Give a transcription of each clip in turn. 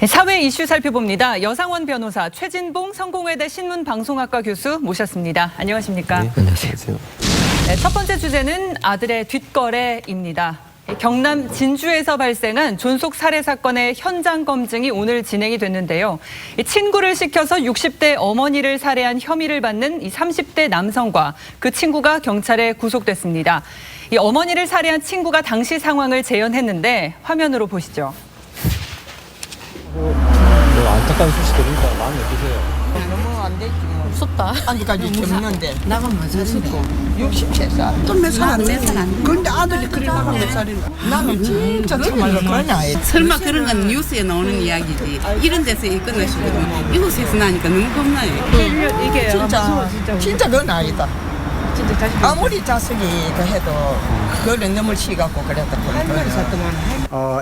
사회 이슈 살펴봅니다. 여상원 변호사, 최진봉 성공회대 신문방송학과 교수 모셨습니다. 안녕하십니까? 네, 안녕하세요. 네, 첫 번째 주제는 아들의 뒷거래입니다. 경남 진주에서 발생한 존속 살해 사건의 현장 검증이 오늘 진행이 됐는데요. 친구를 시켜서 60대 어머니를 살해한 혐의를 받는 이 30대 남성과 그 친구가 경찰에 구속됐습니다. 이 어머니를 살해한 친구가 당시 상황을 재연했는데 화면으로 보시죠. 안타까운 소식 들으니까 마음이 어떠세요? 너무 안 되지. 무섭다. 아직까지 젊는데 나가 몇 살인데? 63살. 또 몇 살 안 됐어? 근데 아들이 그래 나가 몇 살인가? 나는 진짜 정말로 그런 아이. 설마 그런 건 뉴스에 나오는 이야기지. 이런 데서 일 끝나시거든. 이곳에서 나니까 너무 겁나요. 이게 진짜 그런 아이다. 진짜 다시 아무리 자식이 그 해도 그걸 넘을 시갖고 그랬다.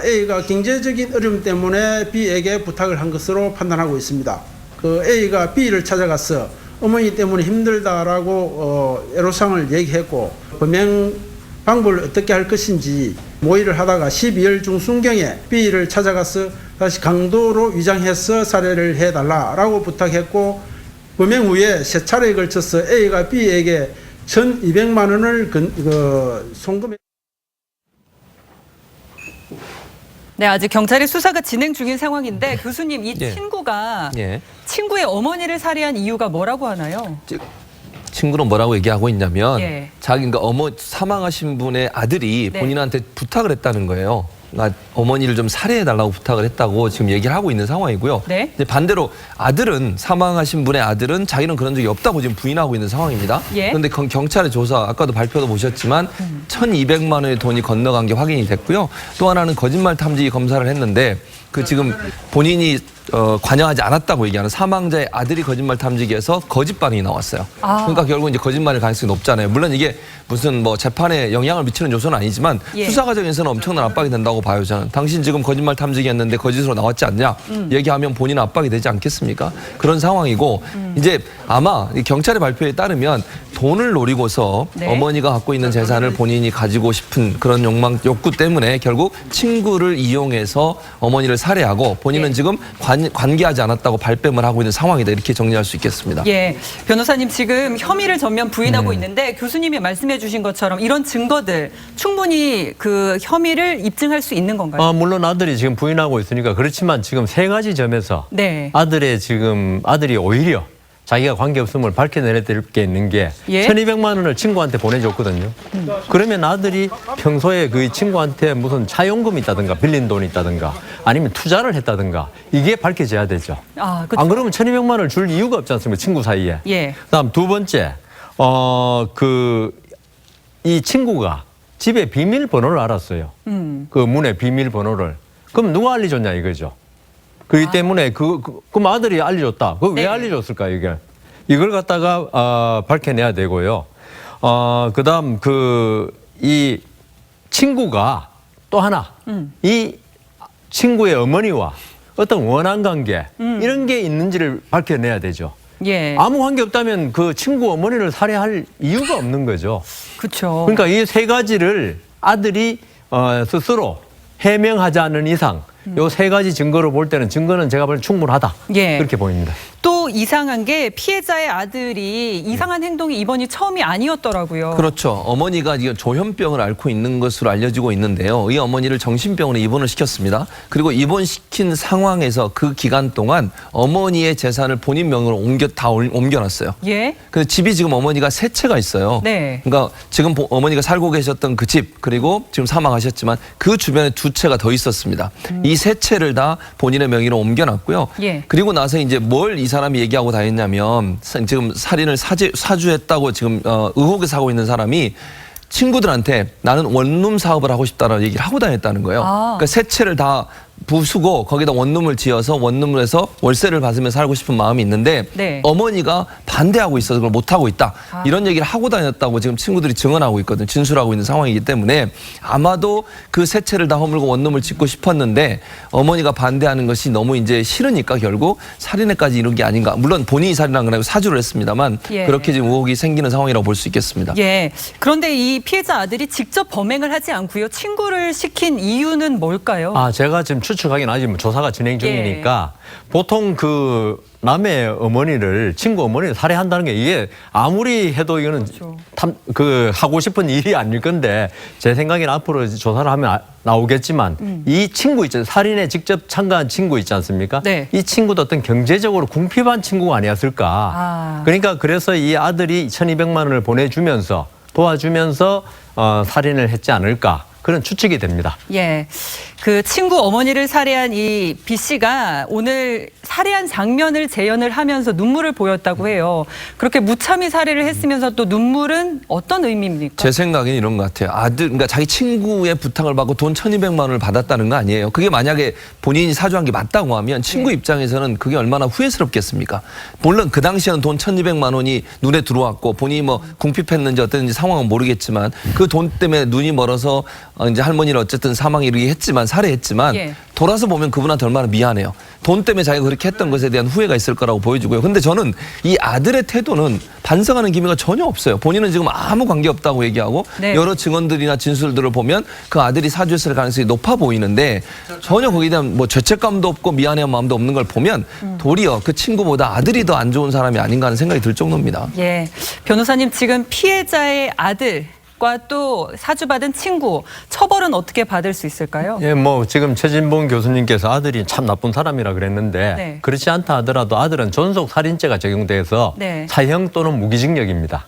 A가 경제적인 어려움 때문에 B에게 부탁을 한 것으로 판단하고 있습니다. 그 A가 B를 찾아가서 어머니 때문에 힘들다라고 애로사항을 얘기했고 범행 방법을 어떻게 할 것인지 모의를 하다가 12월 중순경에 B를 찾아가서 다시 강도로 위장해서 살해를 해달라라고 부탁했고 범행 후에 세 차례에 걸쳐서 A가 B에게 1,200만 원을 송금해. 네, 아직 경찰의 수사가 진행 중인 상황인데 교수님, 이 예. 친구가 예. 친구의 어머니를 살해한 이유가 뭐라고 하나요? 친구는 뭐라고 얘기하고 있냐면 예. 자기 그러니까 사망하신 분의 아들이 네. 본인한테 부탁을 했다는 거예요. 나 어머니를 좀 살해해달라고 부탁을 했다고 지금 얘기를 하고 있는 상황이고요. 네. 이제 반대로 아들은 사망하신 분의 아들은 자기는 그런 적이 없다고 지금 부인하고 있는 상황입니다. 예. 그런데 경찰의 조사 아까도 발표도 보셨지만 1,200만 원의 돈이 건너간 게 확인이 됐고요. 또 하나는 거짓말 탐지 검사를 했는데 그 지금 본인이 관여하지 않았다고 얘기하는 사망자의 아들이 거짓말 탐지기에서 거짓 반응이 나왔어요. 그러니까 결국 이제 거짓말일 가능성이 높잖아요. 물론 이게 무슨 뭐 재판에 영향을 미치는 요소는 아니지만 예. 수사 과정에서는 엄청난 압박이 된다고 봐요. 저는 당신 지금 거짓말 탐지기 했는데 거짓으로 나왔지 않냐 얘기하면 본인 압박이 되지 않겠습니까? 그런 상황이고 이제 아마 이 경찰의 발표에 따르면 돈을 노리고서 네. 어머니가 갖고 있는 재산을 본인이 가지고 싶은 그런 욕구 때문에 결국 친구를 이용해서 어머니를 살해하고 본인은 예. 지금 관계하지 않았다고 발뺌을 하고 있는 상황이다. 이렇게 정리할 수 있겠습니다. 예, 변호사님 지금 혐의를 전면 부인하고 있는데 교수님이 말씀해 주신 것처럼 이런 증거들 충분히 그 혐의를 입증할 수 있는 건가요? 물론 아들이 지금 부인하고 있으니까 그렇지만 지금 세 가지 점에서 네. 아들이 오히려 자기가 관계없음을 밝혀내야 될 게 있는 게 예? 1,200만 원을 친구한테 보내줬거든요. 그러면 아들이 평소에 그 친구한테 무슨 차용금이 있다든가 빌린 돈이 있다든가 아니면 투자를 했다든가 이게 밝혀져야 되죠. 아, 그렇죠. 안 그러면 1,200만 원을 줄 이유가 없지 않습니까? 친구 사이에. 예. 그다음 두 번째, 이 친구가 집에 비밀번호를 알았어요. 그 문의 비밀번호를. 그럼 누가 알려줬냐 이거죠. 그렇기 때문에 그럼 아들이 알려줬다. 왜 네. 알려줬을까 이게? 이걸 갖다가 밝혀내야 되고요. 그다음 이 친구가 또 하나 이 친구의 어머니와 어떤 원한 관계 이런 게 있는지를 밝혀내야 되죠. 예. 아무 관계 없다면 그 친구 어머니를 살해할 이유가 없는 거죠. 그렇죠. 그러니까 이 세 가지를 아들이 스스로 해명하지 않는 이상 요 세 가지 증거로 볼 때는 증거는 제가 볼 때 충분하다. 예. 그렇게 보입니다. 또 이상한 게 피해자의 아들이 이상한 행동이 이번이 처음이 아니었더라고요. 그렇죠. 어머니가 지금 조현병을 앓고 있는 것으로 알려지고 있는데요. 이 어머니를 정신병원에 입원을 시켰습니다. 그리고 입원시킨 상황에서 그 기간 동안 어머니의 재산을 본인 명으로 옮겨놨어요. 예. 근데 집이 지금 어머니가 세 채가 있어요. 네. 그러니까 지금 어머니가 살고 계셨던 그 집 그리고 지금 사망하셨지만 그 주변에 두 채가 더 있었습니다. 이 세 채를 다 본인의 명의로 옮겨놨고요. 예. 그리고 나서 이제 뭘 이 사람이 얘기하고 다녔냐면 지금 살인을 사주했다고 지금 의혹에 사고 있는 사람이 친구들한테 나는 원룸 사업을 하고 싶다라는 얘기를 하고 다녔다는 거예요. 그러니까 세 채를 다 부수고 거기다 원룸을 지어서 원룸을 해서 월세를 받으며 살고 싶은 마음이 있는데 네. 어머니가 반대하고 있어서 그걸 못하고 있다. 이런 얘기를 하고 다녔다고 지금 친구들이 증언하고 있거든요. 진술하고 있는 상황이기 때문에 아마도 그 세 채를 다 허물고 원룸을 짓고 싶었는데 어머니가 반대하는 것이 너무 이제 싫으니까 결국 살인에까지 이른 게 아닌가. 물론 본인이 살인한 건 아니고 사주를 했습니다만 예. 그렇게 지금 의혹이 생기는 상황이라고 볼 수 있겠습니다. 예. 그런데 이 피해자 아들이 직접 범행을 하지 않고요. 친구를 시킨 이유는 뭘까요? 제가 지금 추측하기는 아직 조사가 진행 중이니까 보통 그 남의 어머니를 친구 어머니를 살해한다는 게 이게 아무리 해도 이거는 하고 싶은 일이 아닐 건데 제 생각에는 앞으로 조사를 하면 나오겠지만 이 친구 있잖아요. 살인에 직접 참가한 친구 있지 않습니까? 네. 이 친구도 어떤 경제적으로 궁핍한 친구가 아니었을까. 그러니까 그래서 이 아들이 1,200만 원을 보내주면서 도와주면서 살인을 했지 않을까. 그런 추측이 됩니다. 예. 그 친구 어머니를 살해한 이 B 씨가 오늘 살해한 장면을 재연을 하면서 눈물을 보였다고 해요. 그렇게 무참히 살해를 했으면서 또 눈물은 어떤 의미입니까? 제 생각엔 이런 것 같아요. 그러니까 자기 친구의 부탁을 받고 돈 1,200만 원을 받았다는 거 아니에요. 그게 만약에 본인이 사주한 게 맞다고 하면 친구 입장에서는 그게 얼마나 후회스럽겠습니까? 물론 그 당시에는 돈 1,200만 원이 눈에 들어왔고 본인이 뭐 궁핍했는지 어땠는지 상황은 모르겠지만 그 돈 때문에 눈이 멀어서 이제 할머니를 어쨌든 사망에 이르게 했지만 살해했지만 돌아서 보면 그분한테 얼마나 미안해요. 돈 때문에 자기가 그렇게 했던 것에 대한 후회가 있을 거라고 보여지고요. 근데 저는 이 아들의 태도는 반성하는 기미가 전혀 없어요. 본인은 지금 아무 관계 없다고 얘기하고 여러 증언들이나 진술들을 보면 그 아들이 사주했을 가능성이 높아 보이는데 전혀 거기에 대한 뭐 죄책감도 없고 미안해한 마음도 없는 걸 보면 도리어 그 친구보다 아들이 더 안 좋은 사람이 아닌가 하는 생각이 들 정도입니다. 예. 변호사님 지금 피해자의 아들 과 또 사주받은 친구 처벌은 어떻게 받을 수 있을까요? 예, 뭐 지금 최진봉 교수님께서 아들이 참 나쁜 사람이라 그랬는데 그렇지 않다 하더라도 아들은 존속 살인죄가 적용돼서 사형 또는 무기징역입니다.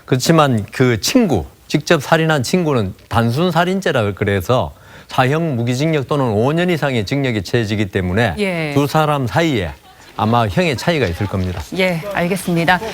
그렇지만 그 친구, 직접 살인한 친구는 단순 살인죄라 그래서 사형 무기징역 또는 5년 이상의 징역이 처해지기 때문에 두 사람 사이에 아마 형의 차이가 있을 겁니다. 예, 알겠습니다.